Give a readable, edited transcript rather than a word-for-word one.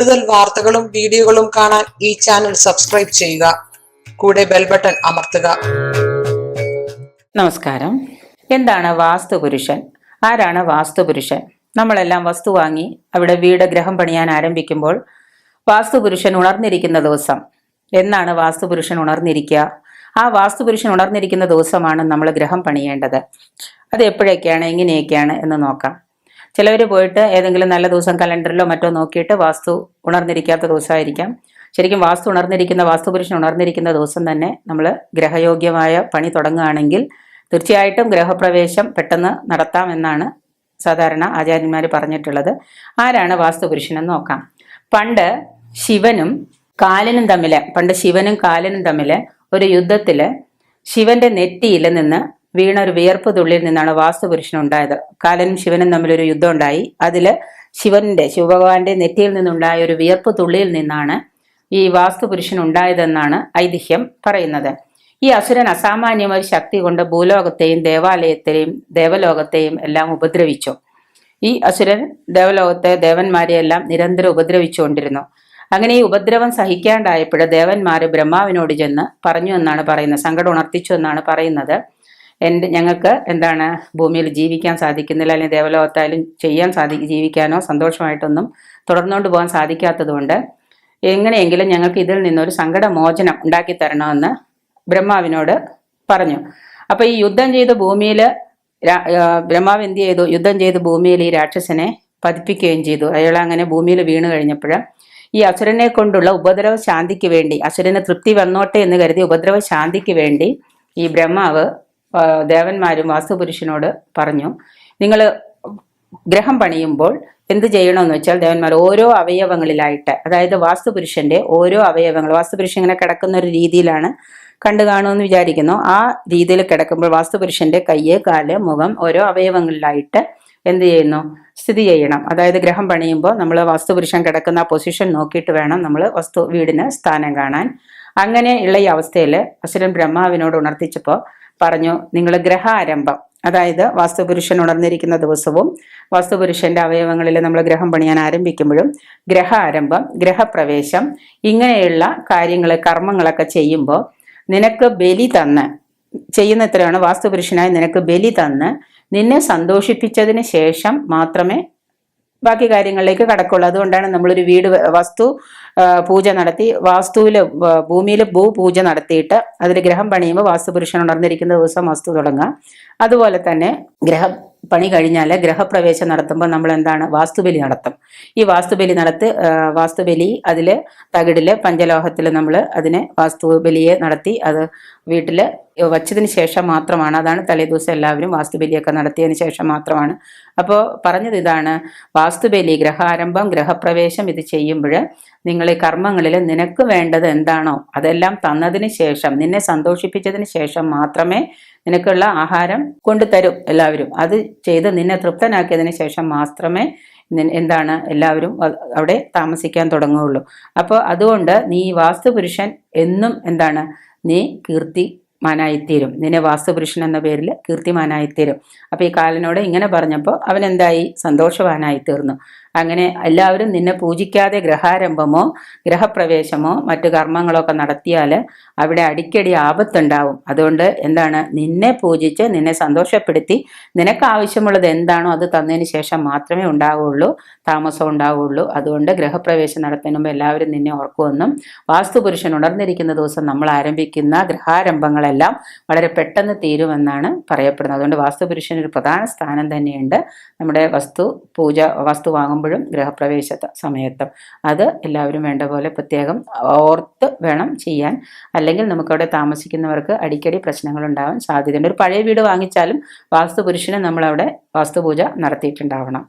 കൂടുതൽ വാർത്തകളും വീഡിയോകളും കാണാൻ ഈ ചാനൽ സബ്സ്ക്രൈബ് ചെയ്യുക. കൂടെ ബെൽ ബട്ടൺ അമർത്തുക. നമസ്കാരം. എന്താണ് വാസ്തുപുരുഷൻ? ആരാണ് വാസ്തുപുരുഷൻ? നമ്മളെല്ലാം വസ്തു വാങ്ങി അവിടെ വീട് ഗ്രഹം പണിയാൻ ആരംഭിക്കുമ്പോൾ വാസ്തുപുരുഷൻ ഉണർന്നിരിക്കുന്ന ദിവസം എന്നാണ് വാസ്തുപുരുഷൻ ഉണർന്നിരിക്കുക? ആ വാസ്തുപുരുഷൻ ഉണർന്നിരിക്കുന്ന ദിവസമാണ് നമ്മൾ ഗ്രഹം പണിയേണ്ടത്. അത് എപ്പോഴൊക്കെയാണ്, എങ്ങനെയൊക്കെയാണ് എന്ന് നോക്കാം. ചിലവർ പോയിട്ട് ഏതെങ്കിലും നല്ല ദിവസം കലണ്ടറിലോ മറ്റോ നോക്കിയിട്ട് വാസ്തു ഉണർന്നിരിക്കാത്ത ദിവസമായിരിക്കാം. ശരിക്കും വാസ്തു ഉണർന്നിരിക്കുന്ന, വാസ്തുപുരുഷൻ ഉണർന്നിരിക്കുന്ന ദിവസം തന്നെ നമ്മൾ ഗ്രഹയോഗ്യമായ പണി തുടങ്ങുകയാണെങ്കിൽ തീർച്ചയായിട്ടും ഗ്രഹപ്രവേശം പെട്ടെന്ന് നടത്താമെന്നാണ് സാധാരണ ആചാര്യന്മാർ പറഞ്ഞിട്ടുള്ളത്. ആരാണ് വാസ്തുപുരുഷനെന്ന് നോക്കാം. പണ്ട് ശിവനും കാലനും തമ്മിൽ ഒരു യുദ്ധത്തില് ശിവന്റെ നെറ്റിയിൽ നിന്ന് വീണ ഒരു വിയർപ്പ് തുള്ളിയിൽ നിന്നാണ് വാസ്തുപുരുഷൻ ഉണ്ടായത്. കാലനും ശിവനും തമ്മിലൊരു യുദ്ധം ഉണ്ടായി. അതില് ശിവഭഗവാന്റെ നെറ്റിയിൽ നിന്നുണ്ടായ ഒരു വിയർപ്പ് തുള്ളിയിൽ നിന്നാണ് ഈ വാസ്തുപുരുഷൻ ഉണ്ടായതെന്നാണ് ഐതിഹ്യം പറയുന്നത്. ഈ അസുരൻ അസാമാന്യമായ ശക്തി കൊണ്ട് ഭൂലോകത്തെയും ദേവലോകത്തെയും എല്ലാം ഉപദ്രവിച്ചു. ഈ അസുരൻ ദേവന്മാരെ എല്ലാം നിരന്തരം ഉപദ്രവിച്ചുകൊണ്ടിരുന്നു. അങ്ങനെ ഈ ഉപദ്രവം സഹിക്കാണ്ടായപ്പോൾ ദേവന്മാര് ബ്രഹ്മാവിനോട് ചെന്ന് പറഞ്ഞു എന്നാണ് പറയുന്നത്, സങ്കടം ഉണർത്തിച്ചു എന്നാണ് പറയുന്നത്. ഞങ്ങൾക്ക് ഭൂമിയിൽ ജീവിക്കാൻ സാധിക്കുന്നില്ല, അല്ലെങ്കിൽ ദേവലോകത്തായാലും ജീവിക്കാനോ സന്തോഷമായിട്ടൊന്നും തുടർന്നുകൊണ്ട് പോകാൻ സാധിക്കാത്തതുകൊണ്ട് എങ്ങനെയെങ്കിലും ഞങ്ങൾക്ക് ഇതിൽ നിന്നൊരു സങ്കടമോചനം ഉണ്ടാക്കി തരണമെന്ന് ബ്രഹ്മാവിനോട് പറഞ്ഞു. അപ്പൊ ഈ യുദ്ധം ചെയ്ത് ഭൂമിയിൽ ബ്രഹ്മാവ് എന്ത് ചെയ്തു? യുദ്ധം ചെയ്ത് ഭൂമിയിൽ ഈ രാക്ഷസനെ പതിപ്പിക്കുകയും ചെയ്തു. അയാൾ അങ്ങനെ ഭൂമിയിൽ വീണ് കഴിഞ്ഞപ്പോൾ ഈ അസുരനെ കൊണ്ടുള്ള ഉപദ്രവ ശാന്തിക്ക് വേണ്ടി, അസുരന് തൃപ്തി വന്നോട്ടെ എന്ന് കരുതി ഉപദ്രവ ശാന്തിക്ക് വേണ്ടി ഈ ബ്രഹ്മാവ് ദേവന്മാരും വാസ്തുപുരുഷനോട് പറഞ്ഞു, നിങ്ങൾ ഗ്രഹം പണിയുമ്പോൾ എന്ത് ചെയ്യണമെന്ന് വെച്ചാൽ ദേവന്മാർ ഓരോ അവയവങ്ങളിലായിട്ട്, അതായത് വാസ്തുപുരുഷന്റെ ഓരോ അവയവങ്ങൾ, വാസ്തുപുരുഷൻ ഇങ്ങനെ കിടക്കുന്ന ഒരു രീതിയിലാണ് കണ്ടു കാണുമെന്ന് വിചാരിക്കുന്നു. ആ രീതിയിൽ കിടക്കുമ്പോൾ വാസ്തുപുരുഷന്റെ കയ്യ്, കാല്, മുഖം ഓരോ അവയവങ്ങളിലായിട്ട് എന്ത് ചെയ്യുന്നു? സ്ഥിതി ചെയ്യണം. അതായത് ഗ്രഹം പണിയുമ്പോൾ നമ്മൾ വാസ്തുപുരുഷൻ കിടക്കുന്ന പൊസിഷൻ നോക്കിയിട്ട് വേണം നമ്മൾ വീടിന് സ്ഥാനം കാണാൻ. അങ്ങനെയുള്ള ഈ അവസ്ഥയിൽ അസുരൻ ബ്രഹ്മാവിനോട് ഉണർത്തിച്ചപ്പോൾ പറഞ്ഞു, നിങ്ങൾ ഗ്രഹാരംഭം, അതായത് വാസ്തുപുരുഷൻ ഉണർന്നിരിക്കുന്ന ദിവസവും വാസ്തുപുരുഷന്റെ അവയവങ്ങളിൽ നമ്മൾ ഗ്രഹം പണിയാൻ ആരംഭിക്കുമ്പോഴും ഗ്രഹാരംഭം, ഗ്രഹപ്രവേശം, ഇങ്ങനെയുള്ള കാര്യങ്ങൾ, കർമ്മങ്ങളൊക്കെ ചെയ്യുമ്പോൾ നിനക്ക് ബലി തന്ന് ചെയ്യുന്ന ഇത്രയാണ്. വാസ്തുപുരുഷനായി നിനക്ക് ബലി തന്ന് നിന്നെ സന്തോഷിപ്പിച്ചതിന് ശേഷം മാത്രമേ ബാക്കി കാര്യങ്ങളിലേക്ക് കടക്കുള്ളൂ. അതുകൊണ്ടാണ് നമ്മളൊരു വീട് വാസ്തു പൂജ നടത്തി, ഭൂമിയിൽ ഭൂപൂജ നടത്തിയിട്ട് അതിൽ ഗ്രഹം പണിയുമ്പോൾ വാസ്തുപുരുഷൻ ഉണർന്നിരിക്കുന്ന ദിവസം വാസ്തു തുടങ്ങുക. അതുപോലെ തന്നെ പണി കഴിഞ്ഞാൽ ഗ്രഹപ്രവേശം നടത്തുമ്പോൾ നമ്മൾ വാസ്തുബലി നടത്തും. ഈ വാസ്തുബലി അതില് തകിടില് പഞ്ചലോഹത്തിൽ നമ്മൾ അതിനെ വാസ്തുബലിയെ നടത്തി അത് വീട്ടിൽ വച്ചതിന് ശേഷം മാത്രമാണ്. അതാണ് തലേദിവസം എല്ലാവരും വാസ്തുബലിയൊക്കെ നടത്തിയതിന് ശേഷം മാത്രമാണ്. അപ്പോൾ പറഞ്ഞത് ഇതാണ്, വാസ്തുബലി, ഗ്രഹാരംഭം, ഗ്രഹപ്രവേശം ഇത് ചെയ്യുമ്പോൾ നിങ്ങൾ ഈ കർമ്മങ്ങളിൽ നിനക്ക് വേണ്ടത് എന്താണോ അതെല്ലാം തന്നതിന് ശേഷം, നിന്നെ സന്തോഷിപ്പിച്ചതിന് ശേഷം മാത്രമേ നിനക്കുള്ള ആഹാരം കൊണ്ടുതരും എല്ലാവരും. അത് ചെയ്ത് നിന്നെ തൃപ്തനാക്കിയതിന് ശേഷം മാത്രമേ എല്ലാവരും അവിടെ താമസിക്കാൻ തുടങ്ങുകയുള്ളൂ. അപ്പോൾ അതുകൊണ്ട് നീ വാസ്തുപുരുഷൻ എന്നും നീ കീർത്തിമാനായിത്തീരും. നിന്നെ വാസ്തുപുരുഷൻ എന്ന പേരിൽ കീർത്തിമാനായിത്തീരും. അപ്പോൾ ഈ കാലനോട് ഇങ്ങനെ പറഞ്ഞപ്പോൾ അവൻ സന്തോഷവാനായി തീർന്നു. അങ്ങനെ എല്ലാവരും നിന്നെ പൂജിക്കാതെ ഗ്രഹാരംഭമോ ഗ്രഹപ്രവേശമോ മറ്റു കർമ്മങ്ങളോ ഒക്കെ നടത്തിയാൽ അവിടെ അടിക്കടി ആപത്തുണ്ടാവും. അതുകൊണ്ട് നിന്നെ പൂജിച്ച് നിന്നെ സന്തോഷപ്പെടുത്തി നിനക്ക് ആവശ്യമുള്ളത് എന്താണോ അത് തന്നതിന് ശേഷം മാത്രമേ താമസം ഉണ്ടാവുകയുള്ളൂ. അതുകൊണ്ട് ഗ്രഹപ്രവേശം നടത്തുന്ന മുമ്പ് എല്ലാവരും നിന്നെ ഓർക്കുമെന്നും വാസ്തുപുരുഷൻ ഉണർന്നിരിക്കുന്ന ദിവസം നമ്മൾ ആരംഭിക്കുന്ന ഗ്രഹാരംഭങ്ങളെല്ലാം വളരെ പെട്ടെന്ന് തീരുമെന്നാണ് പറയപ്പെടുന്നത്. അതുകൊണ്ട് വാസ്തുപുരുഷൻ ഒരു പ്രധാന സ്ഥാനം തന്നെയുണ്ട് നമ്മുടെ വാസ്തു വാങ്ങുമ്പോഴും ഗ്രഹപ്രവേശ സമയത്തും. അത് എല്ലാവരും വേണ്ട പോലെ പ്രത്യേകം ഓർത്ത് വേണം ചെയ്യാൻ. അല്ലെങ്കിൽ നമുക്കവിടെ താമസിക്കുന്നവർക്ക് അടിക്കടി പ്രശ്നങ്ങൾ ഉണ്ടാവാൻ സാധ്യതയുണ്ട്. ഒരു പഴയ വീട് വാങ്ങിച്ചാലും വാസ്തുപുരുഷന് നമ്മളവിടെ വാസ്തുപൂജ നടത്തിയിട്ടുണ്ടാവണം.